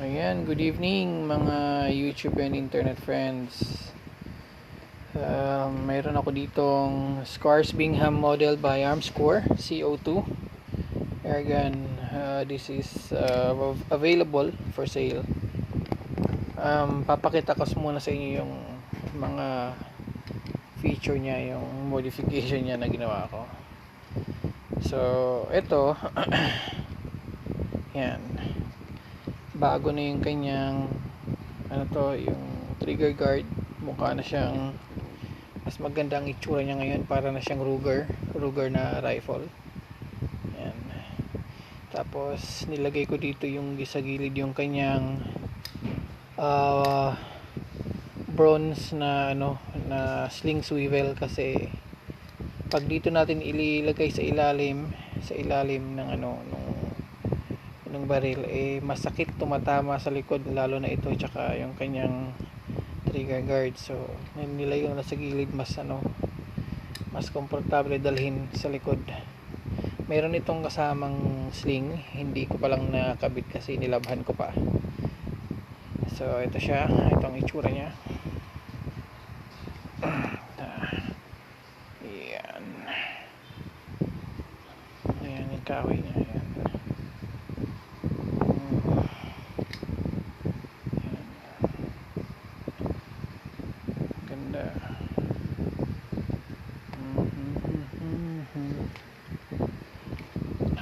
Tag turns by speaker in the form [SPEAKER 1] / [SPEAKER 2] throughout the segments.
[SPEAKER 1] Ayan, good evening mga YouTube and internet friends. Mayroon ako ditong Scars Bingham model by Armscore CO2 airgun. This is available for sale. Papakita ko muna sa inyo yung mga feature niya, yung modification niya na ginawa ko. So, ito yan. Bago na yung kanyang yung trigger guard. Mukha na siyang mas maganda ang itsura niya ngayon, para na siyang Ruger na rifle. Yan. Tapos nilagay ko dito yung sa gilid yung kanyang bronze na na sling swivel, kasi pag dito natin ililagay sa ilalim ng ng baril, masakit tumatama sa likod, lalo na ito tsaka yung kanyang trigger guard. So nilagay ko na sa gilid, mas komportable dalhin sa likod. Meron itong kasamang sling, hindi ko pa lang nakabit kasi nilabhan ko pa. So ito siya, itong itsura niya. Ayan yung kahoy niya. Ganda.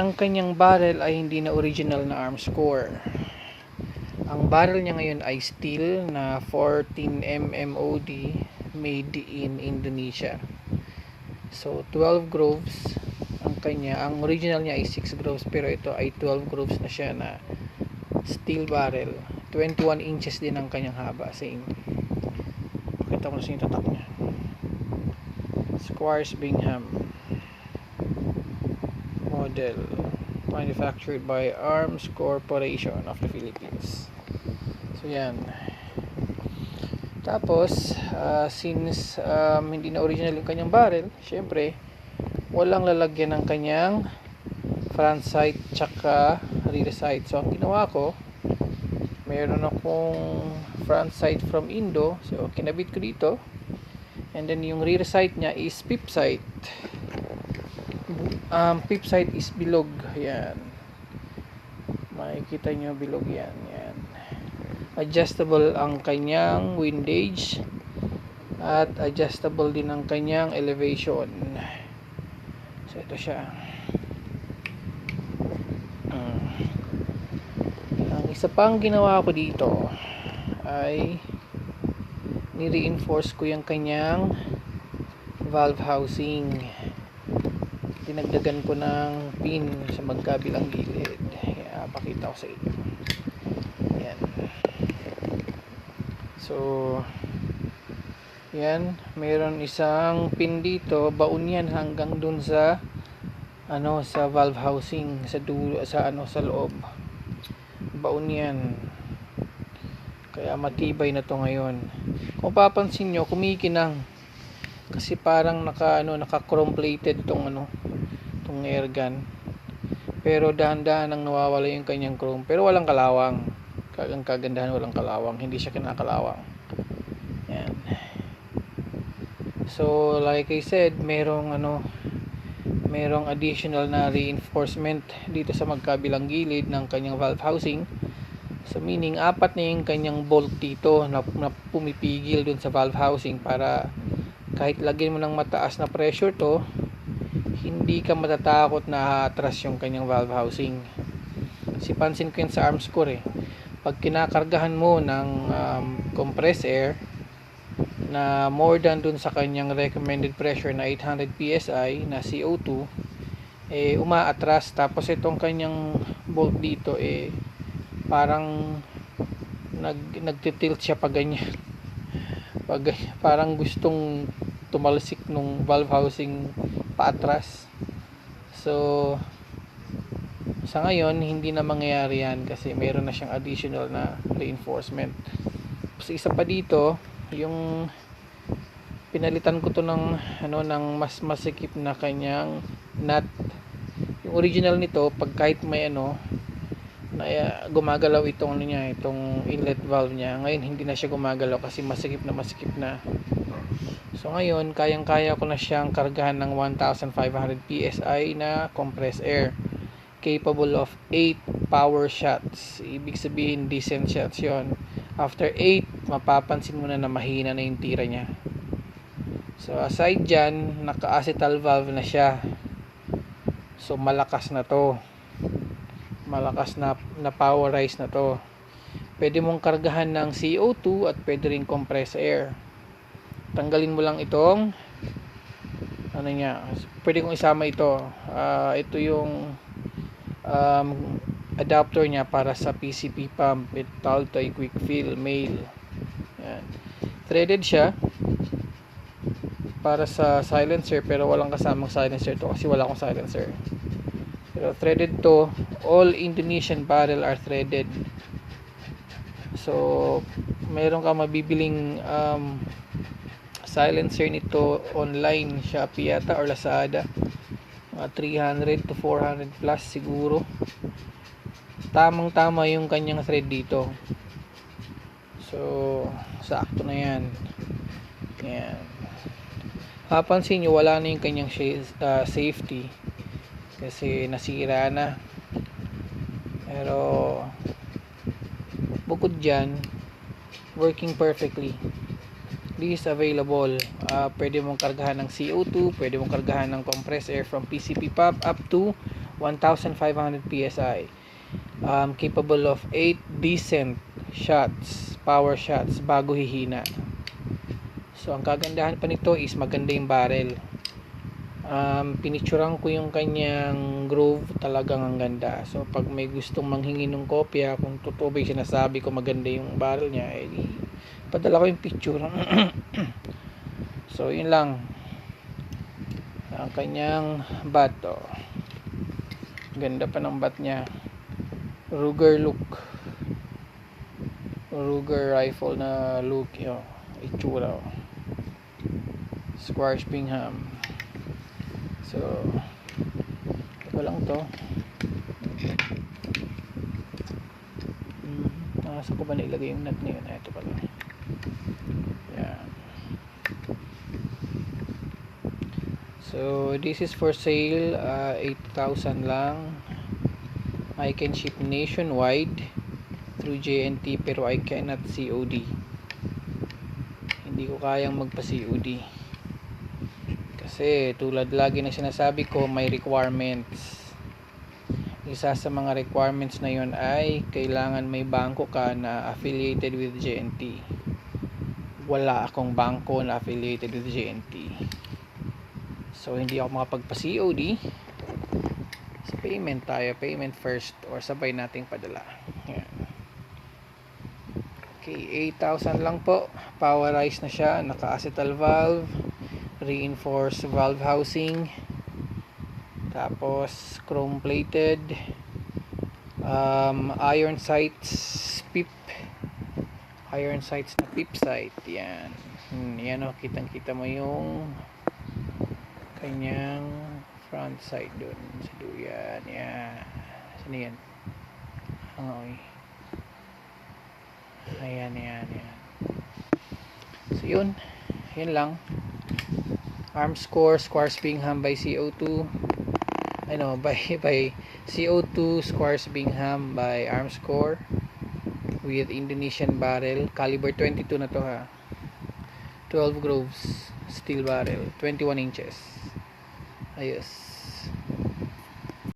[SPEAKER 1] Ang kanyang barrel ay hindi na original na Armscore. Ang barrel niya ngayon ay steel na 14mm OD, made in Indonesia. So 12 grooves ang kanya. Ang original niya ay 6 grooves, pero ito ay 12 grooves na siya na steel barrel. 21 inches din ang kanyang haba, same. Pakita ko na sa inyo tatak niya. Scars Bingham model, manufactured by Arms Corporation of the Philippines. So yan. Tapos since hindi na original yung kanyang barrel, syempre walang lalagyan ng kanyang front sight tsaka rear sight. So ang ginawa ko, mayroon akong front sight from Indo, so kinabit ko dito, and then yung rear sight niya is pip sight. Pip sight is bilog. Yan, makikita nyo, bilog yan. Adjustable ang kanyang windage at adjustable din ang kanyang elevation. So ito siya. Ang isa pang ginawa ko dito ay ni-reinforce ko yung kanyang valve housing. Dinagdagan ko ng pin sa magkabilang gilid. Pakita ko sa inyo. Yan. So yan, mayroon isang pin dito, baon yan hanggang dun sa sa valve housing sa dulo, sa loob. Baon yan. Kaya matibay na to ngayon. Kung papansin nyo, kumikinang kasi parang naka chrome plated tong airgun, pero dahan-dahan nang nawawala yung kanyang chrome, pero walang kalawang. Ang kagandahan, walang kalawang, hindi siya kinakalawang. Yan. So like I said, merong additional na reinforcement dito sa magkabilang gilid ng kanyang valve housing. So meaning, apat na yung kanyang bolt dito na pumipigil dun sa valve housing, para kahit lagyan mo ng mataas na pressure to, hindi ka matatakot na atras yung kanyang valve housing. Kasi pansin ko yan sa Armscore pag kinakargahan mo ng compressed air na more than dun sa kanyang recommended pressure na 800 PSI na CO2, umaatras. Tapos itong kanyang bolt dito parang nagtitilt siya pag ganyan. Parang gustong tumalsik nung valve housing paatras. So sa ngayon hindi na mangyayari yan, kasi mayroon na siyang additional na reinforcement. So isa pa dito, yung pinalitan ko to ng mas masikip na kanyang nut. Yung original nito, pag kahit may gumagalaw itong ano niya, itong inlet valve niya. Ngayon hindi na siya gumagalaw kasi masikip na. So ngayon kayang-kaya ko na siyang kargahan ng 1500 PSI na compressed air, capable of 8 power shots. Ibig sabihin decent shots yon. After 8 mapapansin mo na mahina na yung tira niya. So aside dyan, naka-acetal valve na siya. So malakas na to. Malakas na powerize na to. Pwede mong kargahan ng CO2 at pwede rin compressed air. Tanggalin mo lang itong ano niya. Pwede kong isama ito. Ito yung adapter niya para sa PCP pump with Taltoy quick fill male. Yan. Threaded siya para sa silencer, pero walang kasamang silencer to kasi wala akong silencer. Pero threaded to. All Indonesian barrel are threaded. So meron ka mabibiling silencer nito online, Shopee yata or Lazada, mga 300 to 400 plus siguro. Tamang tama yung kanyang thread dito. So sakto na yan. Yan. Papansin nyo wala na yung kanyang safety kasi nasira na. Pero bukod dyan, working perfectly. This is available. Pwede mong kargahan ng CO2, pwede mong kargahan ng compressed air from PCP pump up to 1500 PSI. Capable of 8 decent shots, power shots bago hihina. So ang kagandahan pa nito is maganda yung barrel. Pinicturean ko yung kanyang groove, talagang ang ganda. So pag may gustong manghingi ng kopya kung totoo ba yung sinasabi ko maganda yung barrel niya, padala ko yung picture. So yun lang ang kanyang bat. Ganda pa ng bat niya. Ruger look, Ruger rifle na look yun, itsura. Squash Bingham. So ito lang to. Saan ko ba nailagay yung nut na yun? Ito pala. Yan. So this is for sale. 8,000 lang. I can ship nationwide through JNT, pero I cannot COD. Hindi ko kayang magpa COD kasi tulad lagi na sinasabi ko, may requirements. Isa sa mga requirements na yun ay kailangan may bangko ka na affiliated with JNT. Wala akong bangko na affiliated with JNT, so hindi ako makapagpa COD. So payment tayo, payment first or sabay nating padala. Yan. Okay, 8,000 lang po. Powerized na siya, naka-acetal valve, reinforced valve housing, tapos chrome plated, iron sights pip, iron sights na pip sight. Yan. Yan o, kitang-kita mo yung kanyang front side dun sa duyan. Yan. Saan yan? Hangoy. Ayan. So yun lang. Armscore Squash Bingham by CO2. By CO2 Squash Bingham by Armscore with Indonesian barrel. Caliber 22 na to ha. 12 grooves, steel barrel, 21 inches. Ayos.